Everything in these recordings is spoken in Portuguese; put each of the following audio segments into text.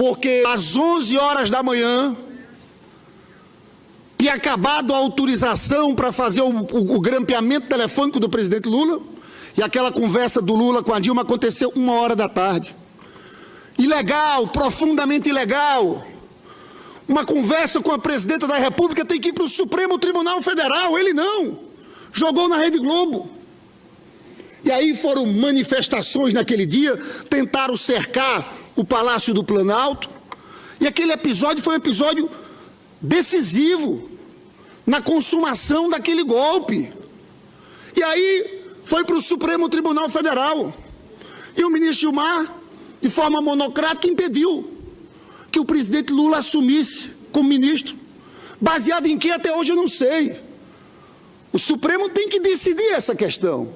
porque às 11 horas da manhã tinha acabado a autorização para fazer o grampeamento telefônico do presidente Lula, e aquela conversa do Lula com a Dilma aconteceu 1h da tarde. Ilegal, profundamente ilegal. Uma conversa com a presidenta da República tem que ir para o Supremo Tribunal Federal, ele não. Jogou na Rede Globo. E aí foram manifestações naquele dia, tentaram cercar o Palácio do Planalto, e aquele episódio foi um episódio decisivo na consumação daquele golpe. E aí foi para o Supremo Tribunal Federal. E o ministro Gilmar, de forma monocrática, impediu que o presidente Lula assumisse como ministro. Baseado em que até hoje eu não sei. O Supremo tem que decidir essa questão,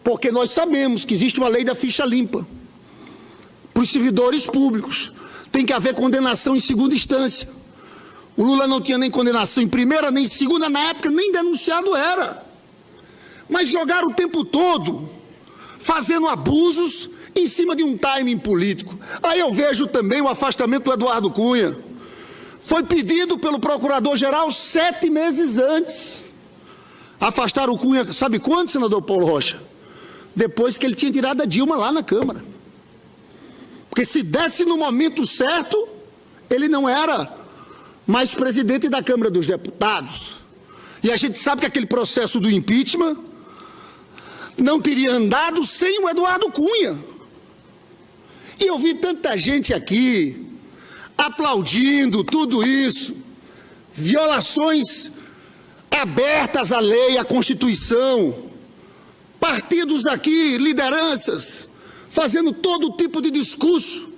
porque nós sabemos que existe uma lei da ficha limpa para os servidores públicos. Tem que haver condenação em segunda instância. O Lula não tinha nem condenação em primeira, nem em segunda, na época nem denunciado era. Mas jogaram o tempo todo fazendo abusos em cima de um timing político. Aí eu vejo também o afastamento do Eduardo Cunha. Foi pedido pelo Procurador-Geral 7 meses antes. Afastaram o Cunha, sabe quando, senador Paulo Rocha? Depois que ele tinha tirado a Dilma lá na Câmara. Porque se desse no momento certo, ele não era mais presidente da Câmara dos Deputados. E a gente sabe que aquele processo do impeachment não teria andado sem o Eduardo Cunha. E eu vi tanta gente aqui aplaudindo tudo isso, violações abertas à lei, à Constituição, partidos aqui, lideranças, fazendo todo tipo de discurso,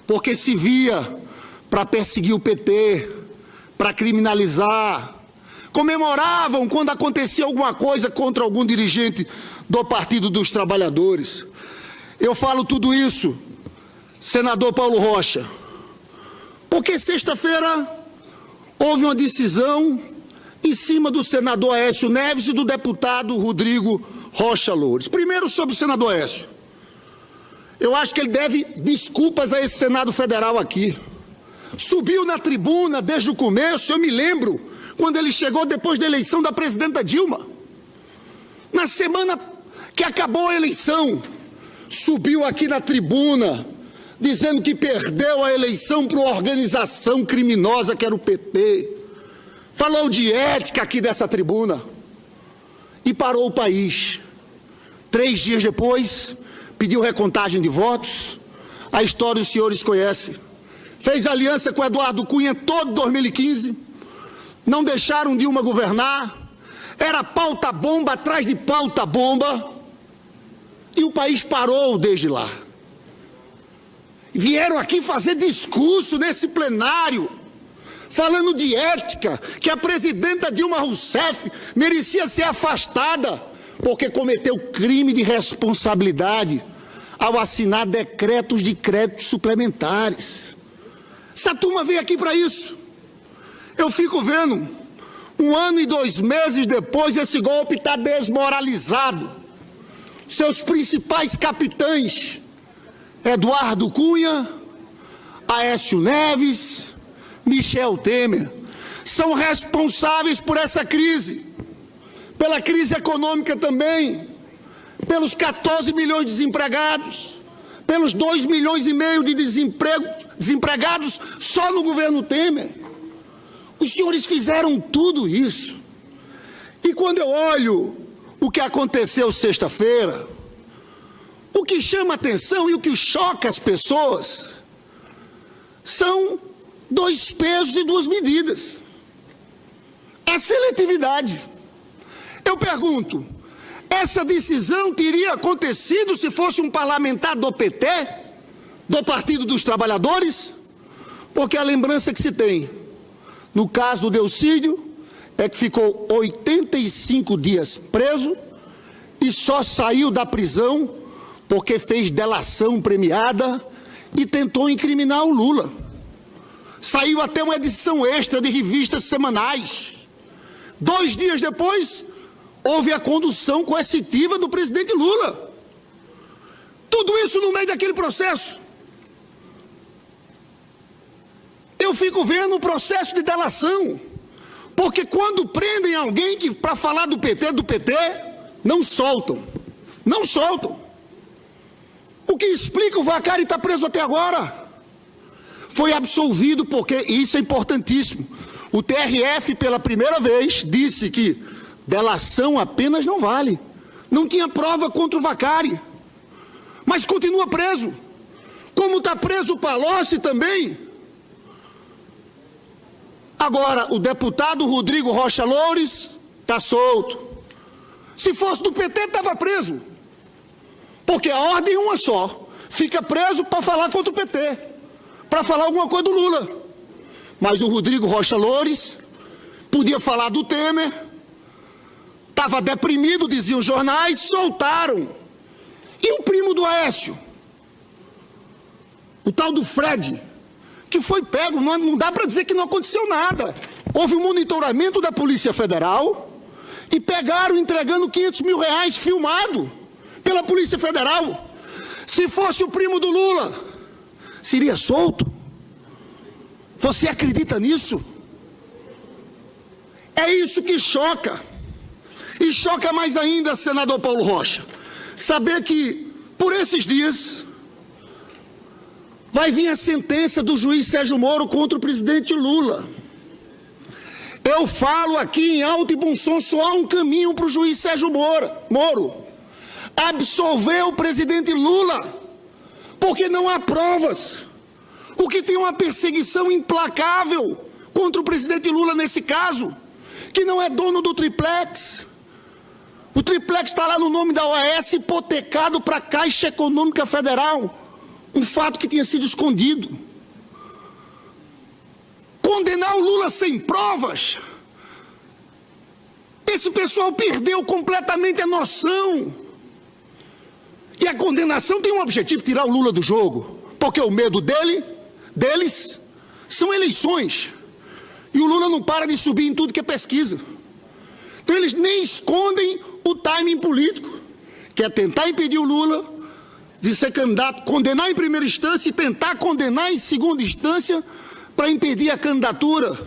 porque se via para perseguir o PT, para criminalizar, comemoravam quando acontecia alguma coisa contra algum dirigente do Partido dos Trabalhadores. Eu falo tudo isso, senador Paulo Rocha, porque sexta-feira houve uma decisão em cima do senador Aécio Neves e do deputado Rodrigo Rocha Loures. Primeiro, sobre o senador Aécio. Eu acho que ele deve desculpas a esse Senado Federal aqui. Subiu na tribuna desde o começo, eu me lembro, quando ele chegou depois da eleição da presidenta Dilma. Na semana que acabou a eleição, subiu aqui na tribuna, dizendo que perdeu a eleição para uma organização criminosa que era o PT. Falou de ética aqui dessa tribuna e parou o país. 3 dias depois, pediu recontagem de votos. A história os senhores conhecem. Fez aliança com Eduardo Cunha todo 2015. Não deixaram Dilma governar. Era pauta-bomba atrás de pauta-bomba. E o país parou desde lá. Vieram aqui fazer discurso nesse plenário, falando de ética, que a presidenta Dilma Rousseff merecia ser afastada, porque cometeu crime de responsabilidade ao assinar decretos de créditos suplementares. Essa turma veio aqui para isso. Eu fico vendo, 1 ano e 2 meses depois, esse golpe está desmoralizado. Seus principais capitães, Eduardo Cunha, Aécio Neves, Michel Temer, são responsáveis por essa crise, pela crise econômica também, pelos 14 milhões de desempregados, pelos 2,5 milhões de desempregados só no governo Temer. Os senhores fizeram tudo isso. E quando eu olho o que aconteceu sexta-feira, o que chama atenção e o que choca as pessoas são 2 pesos e 2 medidas. A seletividade. Eu pergunto, essa decisão teria acontecido se fosse um parlamentar do PT, do Partido dos Trabalhadores? Porque a lembrança que se tem, no caso do Delcídio, é que ficou 85 dias preso e só saiu da prisão porque fez delação premiada e tentou incriminar o Lula. Saiu até uma edição extra de revistas semanais. 2 dias depois, houve a condução coercitiva do presidente Lula. Tudo isso no meio daquele processo. fico vendo o processo de delação. Porque quando prendem alguém que para falar do PT, não soltam. Não soltam. O que explica o Vacari estar preso até agora? Foi absolvido porque, e isso é importantíssimo, o TRF pela primeira vez disse que delação apenas não vale. Não tinha prova contra o Vacari. Mas continua preso. Como está preso o Palocci também. Agora, o deputado Rodrigo Rocha Loures está solto. Se fosse do PT, estava preso. Porque a ordem é uma só. Fica preso para falar contra o PT. Para falar alguma coisa do Lula. Mas o Rodrigo Rocha Loures podia falar do Temer. Estava deprimido, diziam os jornais, soltaram. E o primo do Aécio? O tal do Fred, que foi pego, não dá para dizer que não aconteceu nada. Houve um monitoramento da Polícia Federal e pegaram entregando 500 mil reais filmado pela Polícia Federal. Se fosse o primo do Lula, seria solto? Você acredita nisso? É isso que choca. E choca mais ainda, senador Paulo Rocha, saber que, por esses dias, vai vir a sentença do juiz Sérgio Moro contra o presidente Lula. Eu falo aqui em alto e bom som, só há um caminho para o juiz Sérgio Moro. Absolver o presidente Lula, porque não há provas. O que tem uma perseguição implacável contra o presidente Lula nesse caso, que não é dono do triplex. O triplex está lá no nome da OAS, hipotecado para a Caixa Econômica Federal. Um fato que tinha sido escondido. Condenar o Lula sem provas. Esse pessoal perdeu completamente a noção. E a condenação tem um objetivo, tirar o Lula do jogo. Porque o medo deles, são eleições. E o Lula não para de subir em tudo que é pesquisa. Então eles nem escondem o timing político, que é tentar impedir o Lula de ser candidato, condenar em primeira instância e tentar condenar em segunda instância para impedir a candidatura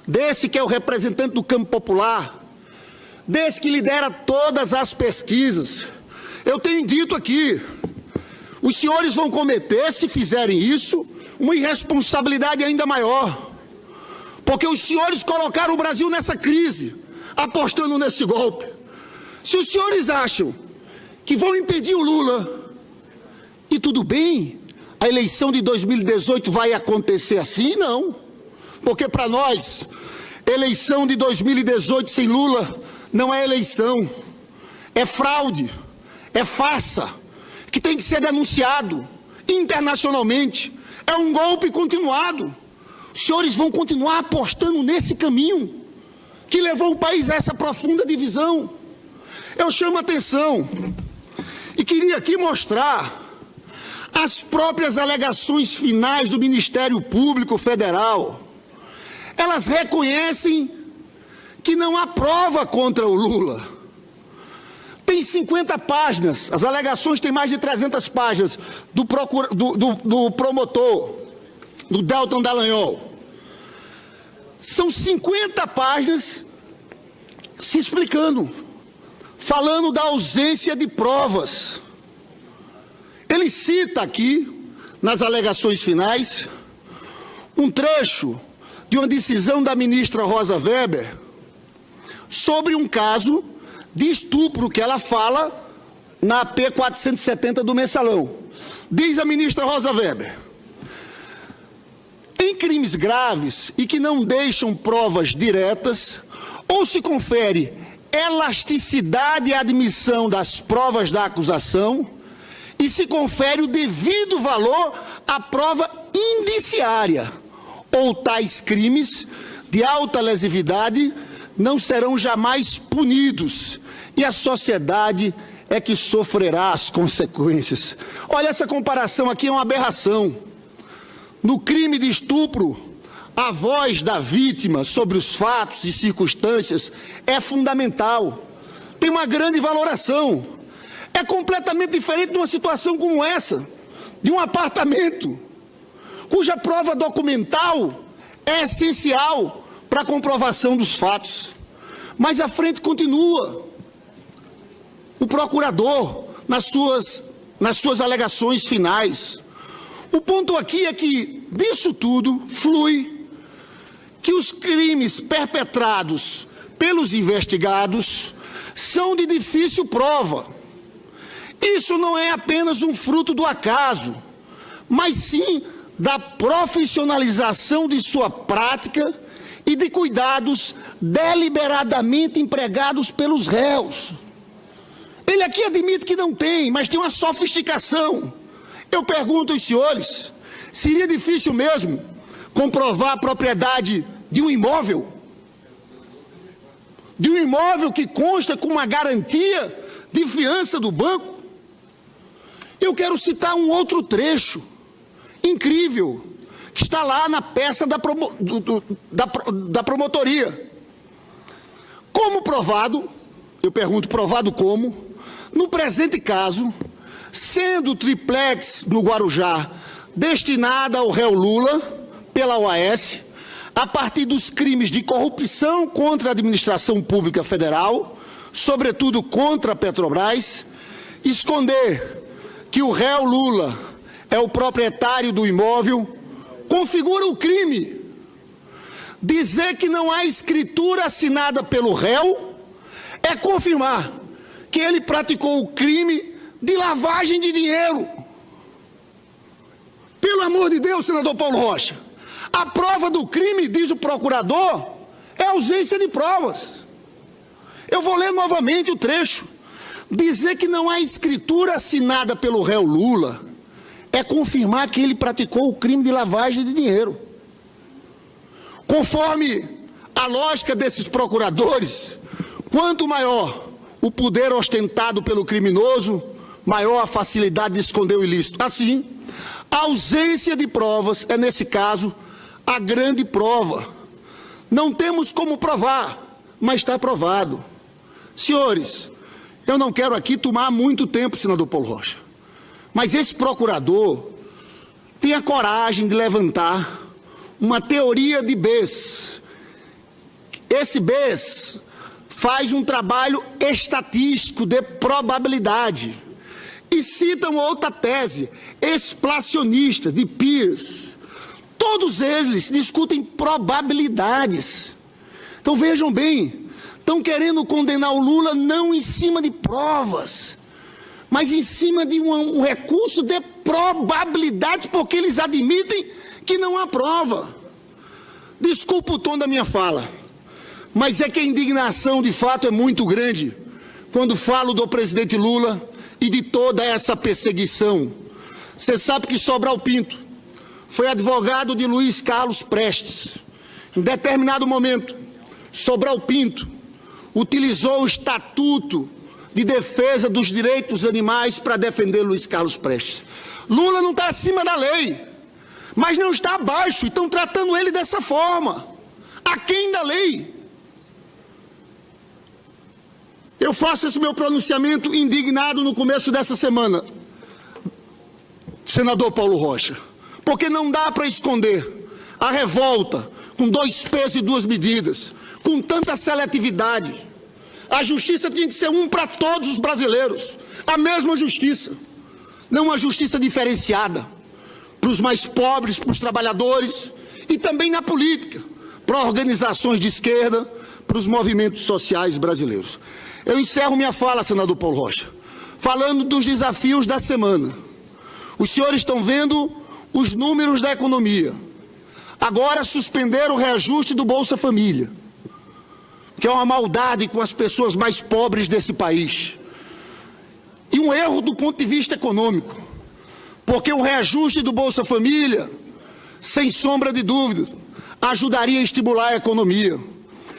desse que é o representante do campo popular, desse que lidera todas as pesquisas. Eu tenho dito aqui, os senhores vão cometer, se fizerem isso, uma irresponsabilidade ainda maior, porque os senhores colocaram o Brasil nessa crise, apostando nesse golpe. Se os senhores acham que vão impedir o Lula, e tudo bem, a eleição de 2018 vai acontecer assim? Não. Porque para nós, eleição de 2018 sem Lula não é eleição. É fraude, é farsa, que tem que ser denunciado internacionalmente. É um golpe continuado. Os senhores vão continuar apostando nesse caminho que levou o país a essa profunda divisão. Eu chamo a atenção e queria aqui mostrar as próprias alegações finais do Ministério Público Federal. Elas reconhecem que não há prova contra o Lula. Tem 50 páginas, as alegações têm mais de 300 páginas do promotor, do Deltan Dallagnol. São 50 páginas se explicando, falando da ausência de provas. Ele cita aqui, nas alegações finais, um trecho de uma decisão da ministra Rosa Weber sobre um caso de estupro que ela fala na AP 470 do Mensalão. Diz a ministra Rosa Weber: em crimes graves e que não deixam provas diretas, ou se confere elasticidade à admissão das provas da acusação e se confere o devido valor à prova indiciária, ou tais crimes de alta lesividade não serão jamais punidos e a sociedade é que sofrerá as consequências. Olha, essa comparação aqui é uma aberração. No crime de estupro, a voz da vítima sobre os fatos e circunstâncias é fundamental. Tem uma grande valoração. É completamente diferente de uma situação como essa, de um apartamento, cuja prova documental é essencial para a comprovação dos fatos. Mas a frente continua. O procurador, nas suas alegações finais. O ponto aqui é que, disso tudo, flui que os crimes perpetrados pelos investigados são de difícil prova. Isso não é apenas um fruto do acaso, mas sim da profissionalização de sua prática e de cuidados deliberadamente empregados pelos réus. Ele aqui admite que não tem, mas tem uma sofisticação. Eu pergunto aos senhores, seria difícil mesmo comprovar a propriedade de um imóvel? De um imóvel que consta com uma garantia de fiança do banco? Eu quero citar um outro trecho incrível, que está lá na peça da promotoria. Como provado, eu pergunto, provado como, no presente caso, sendo o triplex no Guarujá destinada ao réu Lula pela OAS, a partir dos crimes de corrupção contra a administração pública federal, sobretudo contra a Petrobras, esconder que o réu Lula é o proprietário do imóvel, configura o crime. Dizer que não há escritura assinada pelo réu é confirmar que ele praticou o crime de lavagem de dinheiro. Pelo amor de Deus, senador Paulo Rocha, a prova do crime, diz o procurador, é ausência de provas. Eu vou ler novamente o trecho. Dizer que não há escritura assinada pelo réu Lula é confirmar que ele praticou o crime de lavagem de dinheiro. Conforme a lógica desses procuradores, quanto maior o poder ostentado pelo criminoso, maior a facilidade de esconder o ilícito. Assim, a ausência de provas é, nesse caso, a grande prova. Não temos como provar, mas está provado. Senhores, eu não quero aqui tomar muito tempo, senador Paulo Rocha, mas esse procurador tem a coragem de levantar uma teoria de Bayes. Esse Bayes faz um trabalho estatístico de probabilidade e cita uma outra tese explacionista de Peirce. Todos eles discutem probabilidades. Então vejam bem, estão querendo condenar o Lula não em cima de provas, mas em cima de um recurso de probabilidades, porque eles admitem que não há prova. Desculpa o tom da minha fala, mas é que a indignação de fato é muito grande quando falo do presidente Lula e de toda essa perseguição. Você sabe que Sobral Pinto foi advogado de Luiz Carlos Prestes. Em determinado momento, Sobral Pinto utilizou o Estatuto de Defesa dos Direitos Animais para defender Luiz Carlos Prestes. Lula não está acima da lei, mas não está abaixo, e estão tratando ele dessa forma, aquém da lei. Eu faço esse meu pronunciamento indignado no começo dessa semana, senador Paulo Rocha, porque não dá para esconder a revolta com 2 pesos e 2 medidas, com tanta seletividade. A justiça tinha que ser para todos os brasileiros, a mesma justiça, não uma justiça diferenciada para os mais pobres, para os trabalhadores e também na política, para organizações de esquerda, para os movimentos sociais brasileiros. Eu encerro minha fala, senador Paulo Rocha, falando dos desafios da semana. Os senhores estão vendo os números da economia. Agora suspenderam o reajuste do Bolsa Família, que é uma maldade com as pessoas mais pobres desse país. E um erro do ponto de vista econômico, porque um reajuste do Bolsa Família, sem sombra de dúvidas, ajudaria a estimular a economia.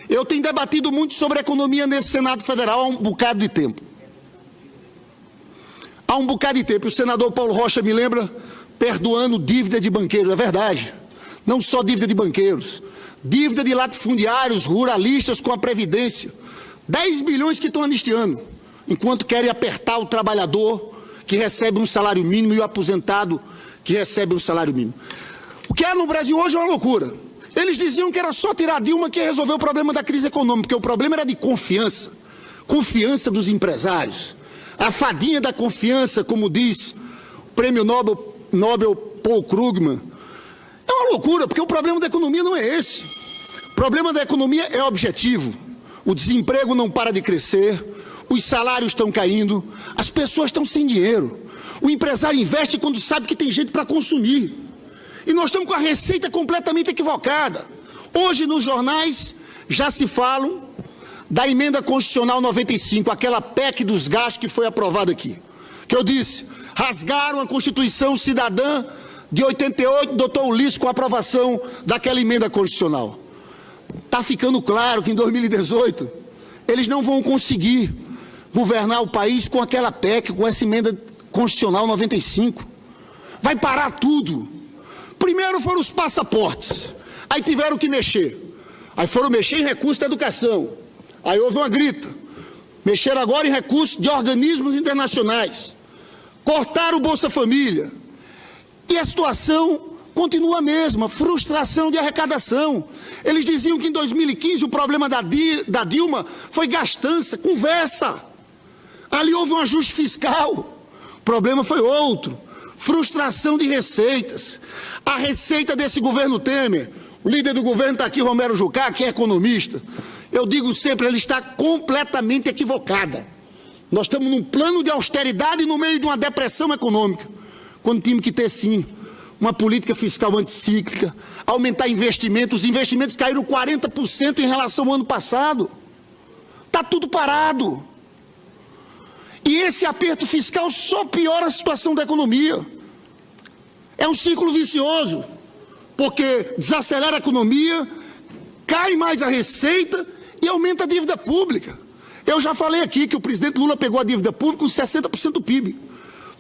Eu tenho debatido muito sobre economia nesse Senado Federal há um bocado de tempo. Há um bocado de tempo. O senador Paulo Rocha me lembra perdoando dívida de banqueiros. É verdade. Não só dívida de banqueiros. Dívida de latifundiários, ruralistas com a Previdência. 10 bilhões que estão anistiando, enquanto querem apertar o trabalhador que recebe um salário mínimo e o aposentado que recebe um salário mínimo. O que há no Brasil hoje é uma loucura. Eles diziam que era só tirar Dilma que ia resolver o problema da crise econômica, porque o problema era de confiança. Confiança dos empresários. A fadinha da confiança, como diz o prêmio Nobel Paul Krugman. É uma loucura, porque o problema da economia não é esse. O problema da economia é objetivo. O desemprego não para de crescer, os salários estão caindo, as pessoas estão sem dinheiro. O empresário investe quando sabe que tem gente para consumir. E nós estamos com a receita completamente equivocada. Hoje, nos jornais, já se falam da emenda constitucional 95, aquela PEC dos gastos que foi aprovada aqui. Que eu disse, rasgaram a Constituição Cidadã de 88, doutor Ulisses, com a aprovação daquela emenda constitucional. Está ficando claro que em 2018 eles não vão conseguir governar o país com aquela PEC, com essa emenda constitucional 95. Vai parar tudo. Primeiro foram os passaportes, aí tiveram que mexer. Aí foram mexer em recursos da educação. Aí houve uma grita. Mexeram agora em recursos de organismos internacionais. Cortaram o Bolsa Família. E a situação continua a mesma, frustração de arrecadação. Eles diziam que em 2015 o problema da Dilma foi gastança, conversa. Ali houve um ajuste fiscal. O problema foi outro. Frustração de receitas. A receita desse governo Temer, o líder do governo está aqui, Romero Jucá, que é economista. Eu digo sempre, ele está completamente equivocada. Nós estamos num plano de austeridade no meio de uma depressão econômica, quando tínhamos que ter, sim, uma política fiscal anticíclica, aumentar investimentos. Os investimentos caíram 40% em relação ao ano passado. Está tudo parado. E esse aperto fiscal só piora a situação da economia. É um ciclo vicioso, porque desacelera a economia, cai mais a receita e aumenta a dívida pública. Eu já falei aqui que o presidente Lula pegou a dívida pública com 60% do PIB.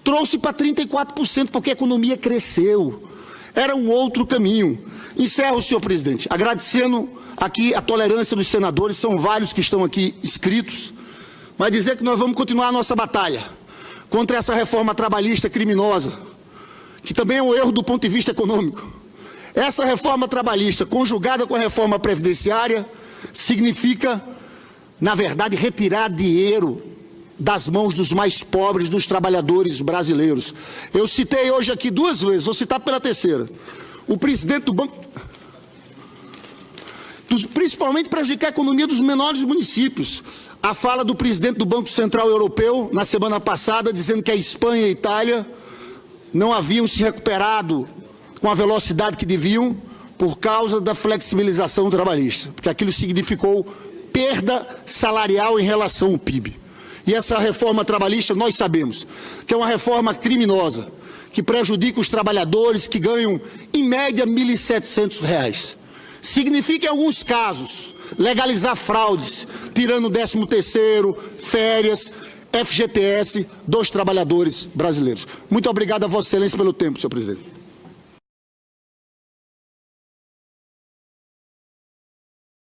Trouxe para 34% porque a economia cresceu. Era um outro caminho. Encerro, senhor presidente, agradecendo aqui a tolerância dos senadores, são vários que estão aqui inscritos, mas dizer que nós vamos continuar a nossa batalha contra essa reforma trabalhista criminosa, que também é um erro do ponto de vista econômico. Essa reforma trabalhista, conjugada com a reforma previdenciária, significa, na verdade, retirar dinheiro das mãos dos mais pobres, dos trabalhadores brasileiros. Eu citei hoje aqui 2 vezes, vou citar pela terceira. O presidente do Banco... principalmente prejudicar a economia dos menores municípios. A fala do presidente do Banco Central Europeu, na semana passada, dizendo que a Espanha e a Itália não haviam se recuperado com a velocidade que deviam por causa da flexibilização trabalhista, porque aquilo significou perda salarial em relação ao PIB. E essa reforma trabalhista, nós sabemos que é uma reforma criminosa, que prejudica os trabalhadores que ganham, em média, R$ 1.700. Significa, em alguns casos, legalizar fraudes, tirando o 13º, férias, FGTS dos trabalhadores brasileiros. Muito obrigado a Vossa Excelência pelo tempo, senhor presidente.